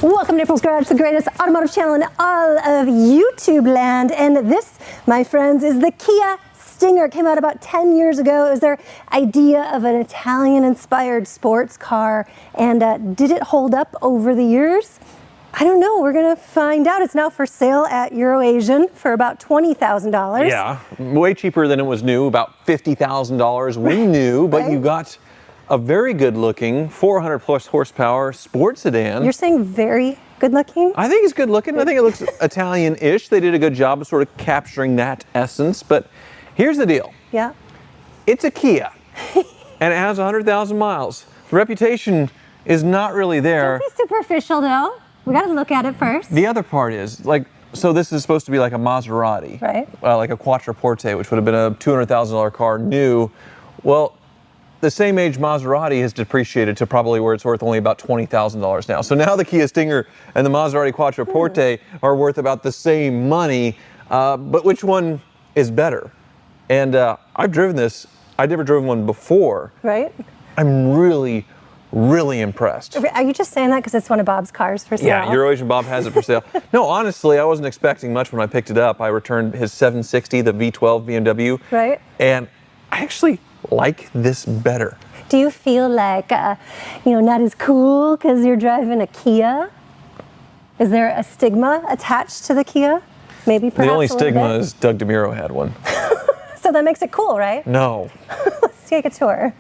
Welcome to April's Garage, the greatest automotive channel in all of YouTube land. And this, my friends, is the Kia Stinger. It came out about 10 years ago. It was their idea of an Italian-inspired sports car. And did it hold up over the years? I don't know. We're going to find out. It's now for sale at EuroAsian for about $20,000. Yeah, way cheaper than it was new, about $50,000 when new, but Right. you got a very good-looking 400 plus horsepower sports sedan. You're saying very good looking? I think it's good looking. I think it looks Italian-ish. They did a good job of sort of capturing that essence. But here's the deal. Yeah. It's a Kia, and it has 100,000 miles. The reputation is not really there. Don't be superficial, though. We got to look at it first. The other part is, so this is supposed to be like a Maserati. Right. Like a Quattroporte, which would have been a $200,000 car new. Well, the same age Maserati has depreciated to probably where it's worth only about $20,000 now. So now the Kia Stinger and the Maserati Quattroporte are worth about the same money, but which one is better? And I've driven this. I've never driven one before. Right. I'm really impressed. Are you just saying that because it's one of Bob's cars for sale? Yeah, EuroAsian Bob has it for sale. No, honestly, I wasn't expecting much when I picked it up. I returned his 760, the V12 BMW. Right. And I actually like this better. Do you feel like, not as cool because you're driving a Kia? Is there a stigma attached to the Kia? Maybe perhaps The only a little stigma bit? is Doug DeMuro had one. So that makes it cool, right? No. Let's take a tour.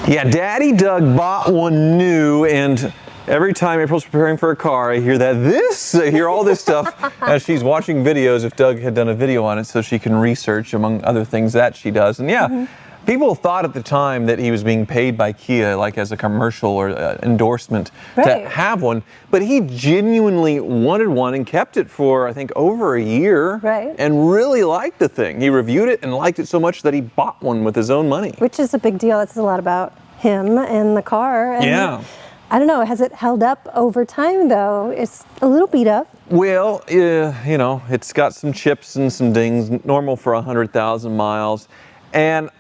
Yeah, Daddy Doug bought one new, and every time April's preparing for a car, I hear all this stuff as she's watching videos if Doug had done a video on it so she can research, among other things that she does. And yeah, people thought at the time that he was being paid by Kia, like as a commercial or endorsement to have one, but he genuinely wanted one and kept it for, I think, over a year. Right. And really liked the thing. He reviewed it and liked it so much that he bought one with his own money. Which is a big deal. It says a lot about him and the car. And Yeah. I don't know. Has it held up over time, though? It's a little beat up. Well, it's got some chips and some dings, normal for 100,000 miles. And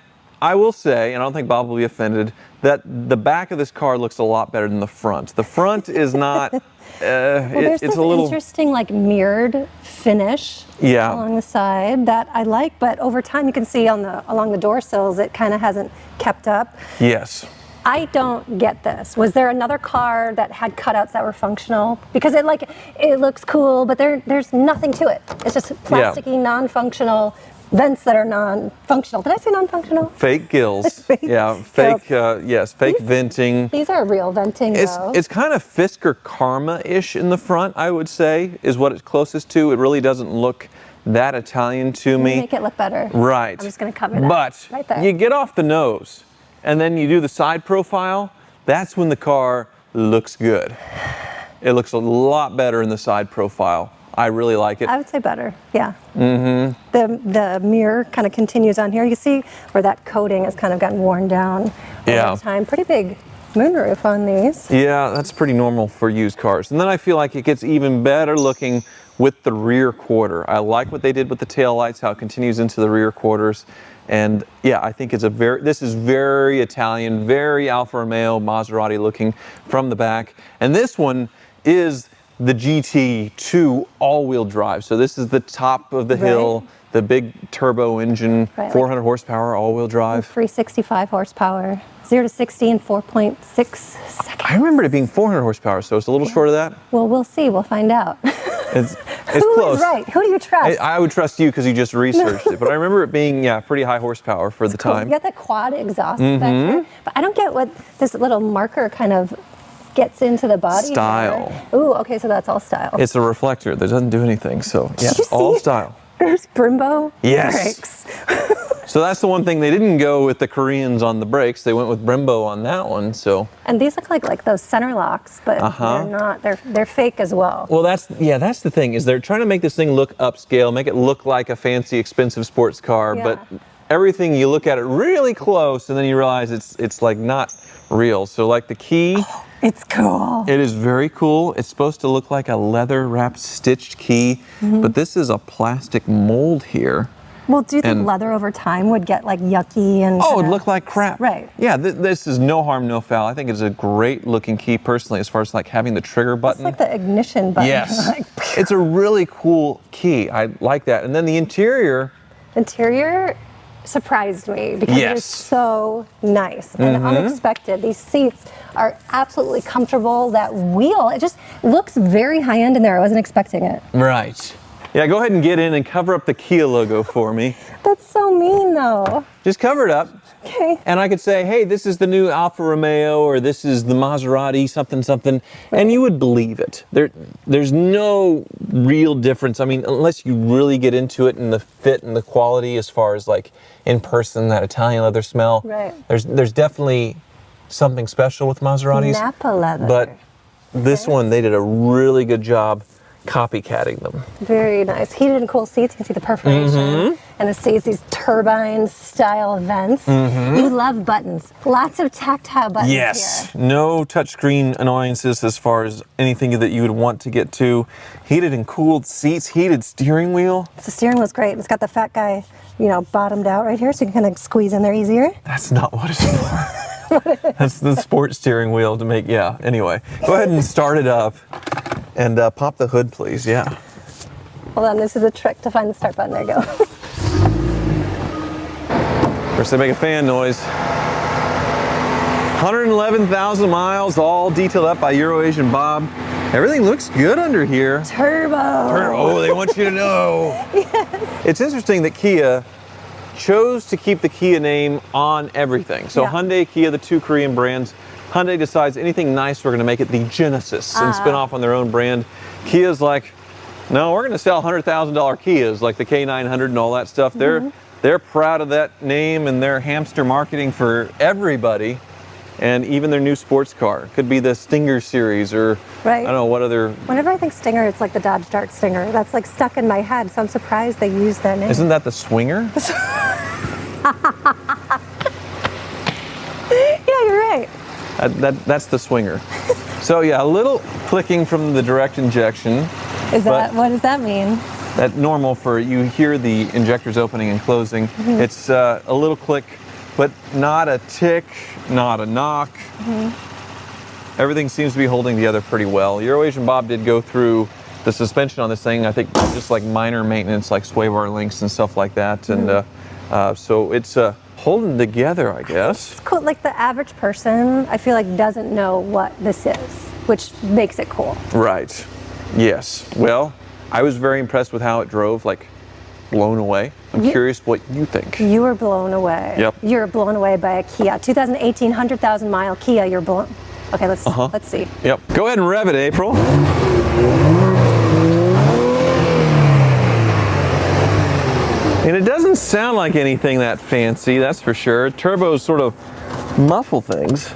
I will say, and I don't think Bob will be offended, that the back of this car looks a lot better than the front. The front is not, There's it's this a little interesting, mirrored finish along the side that I like, but over time you can see along the door sills it kind of hasn't kept up. Yes. I don't get this. Was there another car that had cutouts that were functional? Because it looks cool, but there's nothing to it. It's just plasticky, non-functional vents that are non-functional. Did I say non-functional? Fake gills. Fake Gills. Fake venting. These are real venting, though. It's kind of Fisker Karma-ish in the front, I would say, is what it's closest to. It really doesn't look that Italian to me. Make it look better. Right. I'm just going to cover that. But right there. you get off the nose, and then you do the side profile. That's when the car looks good. It looks a lot better in the side profile. I really like it. I would say better, yeah. The mirror kind of continues on here. You see where that coating has kind of gotten worn down over time. Pretty big moonroof on these. Yeah, that's pretty normal for used cars. And then I feel like it gets even better looking with the rear quarter. I like what they did with the taillights, how it continues into the rear quarters. And yeah, I think this is very Italian, very Alfa Romeo, Maserati looking from the back. And this one is the GT2 all-wheel drive. So this is the top of the hill, the big turbo engine, 400 horsepower all-wheel drive. 365 horsepower, 0 to 60 in 4.6 seconds. I remember it being 400 horsepower, so it's a little short of that. Well, we'll see. We'll find out. It's Who close. is right? Who do you trust? I would trust you because you just researched it, but I remember it being pretty high horsepower for the time. You got the quad exhaust back there, but I don't get what this little marker kind of gets into the body. Style. Ooh, okay, so that's all style. It's a reflector that doesn't do anything, so yeah, Did you see all style. There's Brembo brakes. So that's the one thing they didn't go with the Koreans on the brakes. They went with Brembo on that one. So. And these look like those center locks, but they're not. They're fake as well. Well, that's the thing is they're trying to make this thing look upscale, make it look like a fancy, expensive sports car, but everything you look at it really close, and then you realize it's like not real. So like the key. It's cool. It is very cool. It's supposed to look like a leather-wrapped stitched key, but this is a plastic mold here. Well, do you think And- leather over time would get like yucky and? Oh, kinda- it'd look like crap. Right. Yeah, this is no harm, no foul. I think it's a great looking key personally, as far as like having the trigger It's button. like the ignition button. Yes. Like, It's a really cool key. I like that. And then the interior, interior surprised me because it is Yes. so nice and unexpected. These seats are absolutely comfortable. That wheel, it just looks very high end in there. I wasn't expecting it. right. Yeah, go ahead and get in and cover up the Kia logo for me. That's so mean though. Just cover it up. Okay. And I could say, hey, this is the new Alfa Romeo, or this is the Maserati, something, something, and you would believe it. There's no real difference. I mean, unless you really get into it and the fit and the quality as far as like in person, that Italian leather smell. Right. There's definitely something special with Maseratis. Napa leather. But this one, they did a really good job copycatting them. Very nice. Heated and cool seats. You can see the perforation. And the seats, these turbine style vents. You love buttons. Lots of tactile buttons Yes, here. no touchscreen annoyances as far as anything that you would want to get to. Heated and cooled seats, heated steering wheel. The steering wheel's great. It's got the fat guy, bottomed out right here, so you can kind of squeeze in there easier. That's not what it's for. That's the sports steering wheel to make, yeah. Anyway, go ahead and start it up and pop the hood, please, yeah. Hold on, this is a trick to find the start button. There you go. First they make a fan noise. 111,000 miles, all detailed up by Euro-Asian Bob. Everything looks good under here. Turbo. Oh, they want you to know. Yes. It's interesting that Kia chose to keep the Kia name on everything. So Yeah. Hyundai, Kia, the two Korean brands. Hyundai decides anything nice, we're going to make it the Genesis and spin off on their own brand. Kia's like, no, we're going to sell $100,000 Kias, like the K900 and all that stuff. They're proud of that name, and they're hamster marketing for everybody. And even their new sports car could be the Stinger series, or Right. I don't know what other. Whenever I think Stinger, it's like the Dodge Dart Stinger. That's like stuck in my head, so I'm surprised they used that name. Isn't that the Swinger? Yeah, you're right. That's the Swinger. So yeah, a little clicking from the direct injection. What does that mean? That normal for, you hear the injectors opening and closing. It's a little click, but not a tick, not a knock. Everything seems to be holding together pretty well. Euro-Asian Bob did go through the suspension on this thing, I think just like minor maintenance, like sway bar links and stuff like that. And so it's holding together, I guess. It's cool. Like the average person, I feel like doesn't know what this is, which makes it cool. Right. Yes. Well, I was very impressed with how it drove, like blown away. I'm curious what you think. You were blown away. Yep. You're blown away by a Kia. 2018, 100,000 mile Kia, you're blown. Okay, let's see. Yep. Go ahead and rev it, April. And it doesn't sound like anything that fancy, that's for sure. Turbos sort of muffle things.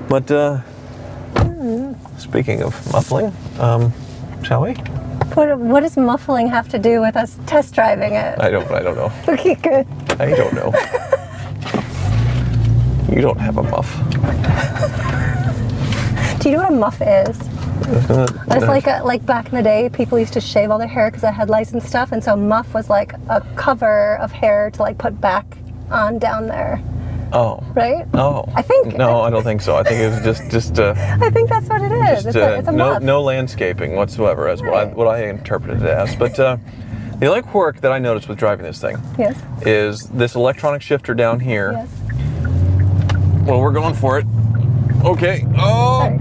But speaking of muffling, shall we? What does muffling have to do with us test driving it? I don't know. Okay, good. I don't know. You don't have a muff. Do you know what a muff is? It's like back in the day, people used to shave all their hair because of headlights and stuff, and so muff was like a cover of hair to like put back on down there. Oh. Right? Oh. I think. No, I don't think so. I think it was just I think that's what it is. It's a muff. no landscaping whatsoever, as what I interpreted it as. But the only quirk that I noticed with driving this thing Yes. is this electronic shifter down here. Yes. Well, we're going for it. Okay. Oh.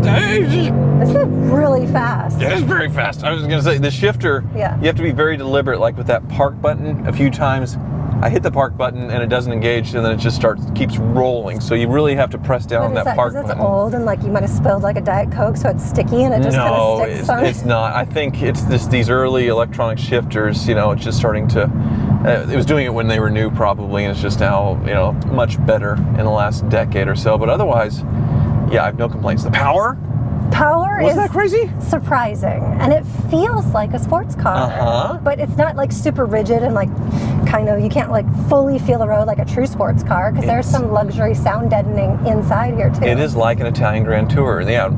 This is really fast. It is very fast. I was going to say, the shifter, Yeah. you have to be very deliberate, like with that park button. A few times I hit the park button and it doesn't engage, and then it just keeps rolling. So you really have to press down on that park button. It's old and like you might have spilled like a Diet Coke, so it's sticky and it just kind of sticks on. It's not. I think it's these early electronic shifters, it's just starting to, it was doing it when they were new probably, and it's just now, much better in the last decade or so. But otherwise, yeah, I have no complaints. The power Isn't that crazy? Surprising, and it feels like a sports car, but it's not like super rigid and like kind of, you can't like fully feel the road like a true sports car, because there's some luxury sound deadening inside here too. It is like an Italian Grand Tour. Yeah,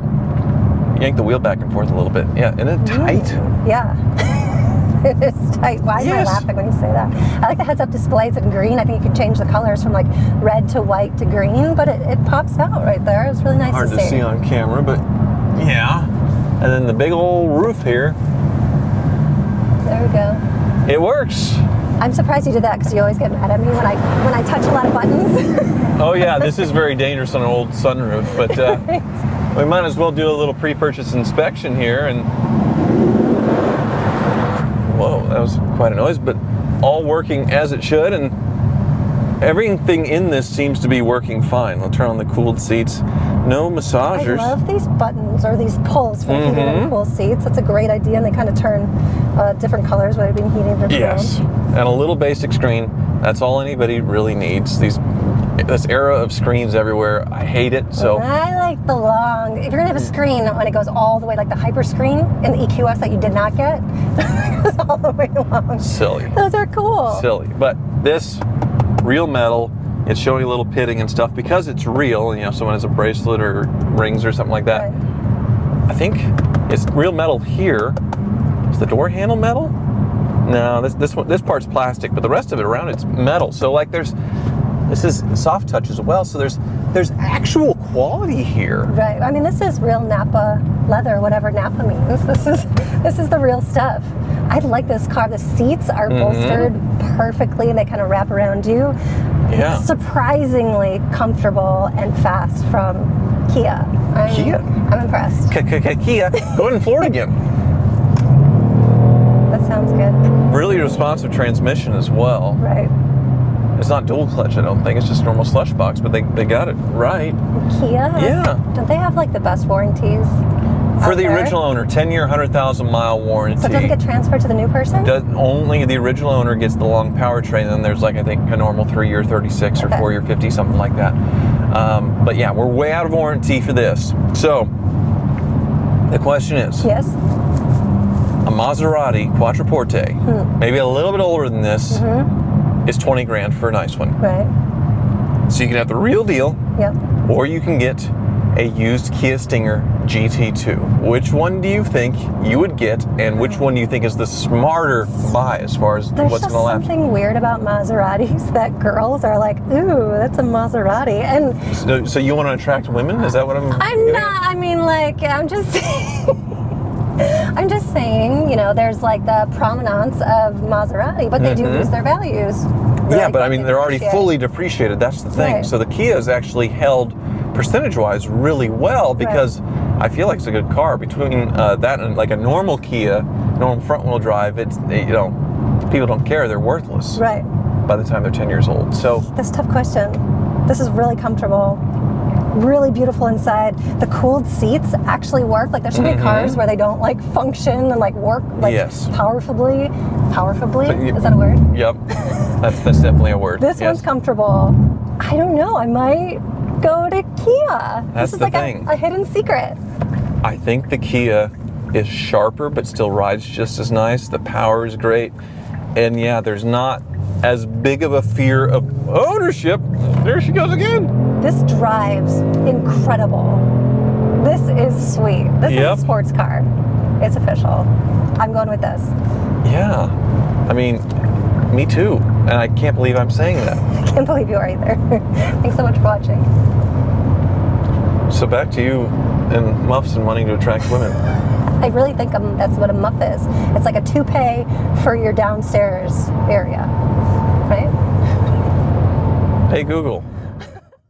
yank the wheel back and forth a little bit. Yeah, isn't it tight? Yeah. It is tight. Why am I laughing when you say that? I like the heads-up displays in green. I think you can change the colors from like red to white to green, but it pops out right there. It's really nice Hard to to see. see on camera, but yeah. And then the big old roof here. There we go. It works. I'm surprised you did that because you always get mad at me when I touch a lot of buttons. Oh yeah, this is very dangerous on an old sunroof, but we might as well do a little pre-purchase inspection here. And whoa, that was quite a noise, but all working as it should, and everything in this seems to be working fine. I'll turn on the cooled seats. No massagers. I love these buttons or these pulls for heating and cool seats. That's a great idea, and they kind of turn different colors whether being heated or cooled. Yes, and a little basic screen. That's all anybody really needs. This era of screens everywhere, I hate it. So I like the long. If you're gonna have a screen when it goes all the way, like the hyper screen in the EQS that you did not get, it goes all the way along. silly. Those are cool. Silly, but this real metal. It's showing a little pitting and stuff because it's real. You know, someone has a bracelet or rings or something like that. Right. I think it's real metal here. Is the door handle metal? No, this part's plastic, but the rest of it around it's metal. So like this is soft touch as well. So there's actual quality here. Right. I mean, this is real Napa leather, whatever Napa means. This is the real stuff. I like this car. The seats are bolstered perfectly, and they kind of wrap around you. Yeah. Surprisingly comfortable and fast from Kia. I'm impressed. Kia, go in Florida again. That sounds good. Really responsive transmission as well. Right. It's not dual clutch, I don't think. It's just normal slush box, but they got it right. Kia? Yeah. Don't they have like the best warranties? For the original owner, 10-year, 100,000-mile warranty. So does it get transferred to the new person? Only the original owner gets the long powertrain, and there's like, I think, a normal 3-year 36 or 4-year 50, something like that. But yeah, we're way out of warranty for this. So, the question is, yes, a Maserati Quattroporte, maybe a little bit older than this, is 20 grand for a nice one. Right. So you can have the real deal, Yep. or you can get a used Kia Stinger GT2. Which one do you think you would get, and which one do you think is the smarter buy as far as There's what's just going to last? something weird about Maseratis that girls are like, ooh, that's a Maserati. And So you want to attract women? Is that what I'm getting at? not, I mean, like, I'm just I'm just saying, you know, there's like the provenance of Maserati, but they do lose their values. Yeah, but I mean, they're already fully depreciated. That's the thing. Right. So the Kia is actually held percentage-wise really well because I feel like it's a good car. Between that and like a normal Kia, normal front-wheel drive, it's, you know, people don't care. They're worthless Right. by the time they're 10 years old. So That's a tough question. This is really comfortable, really beautiful inside. The cooled seats actually work. Like, there should be cars where they don't like function and like work like powerfully. Is that a word? Yep, that's definitely a word. This one's comfortable. I don't know. I might go to Kia. That's this is the like thing. a hidden secret. I think the Kia is sharper, but still rides just as nice. The power is great. And yeah, there's not as big of a fear of ownership. There she goes again. This drives incredible. This is sweet. This is a sports car. It's official. I'm going with this. Yeah. I mean, me too. And I can't believe I'm saying that. I can't believe you are either. Thanks so much for watching. So back to you and muffs and wanting to attract women. I really think that's what a muff is. It's like a toupee for your downstairs area, right? Hey Google,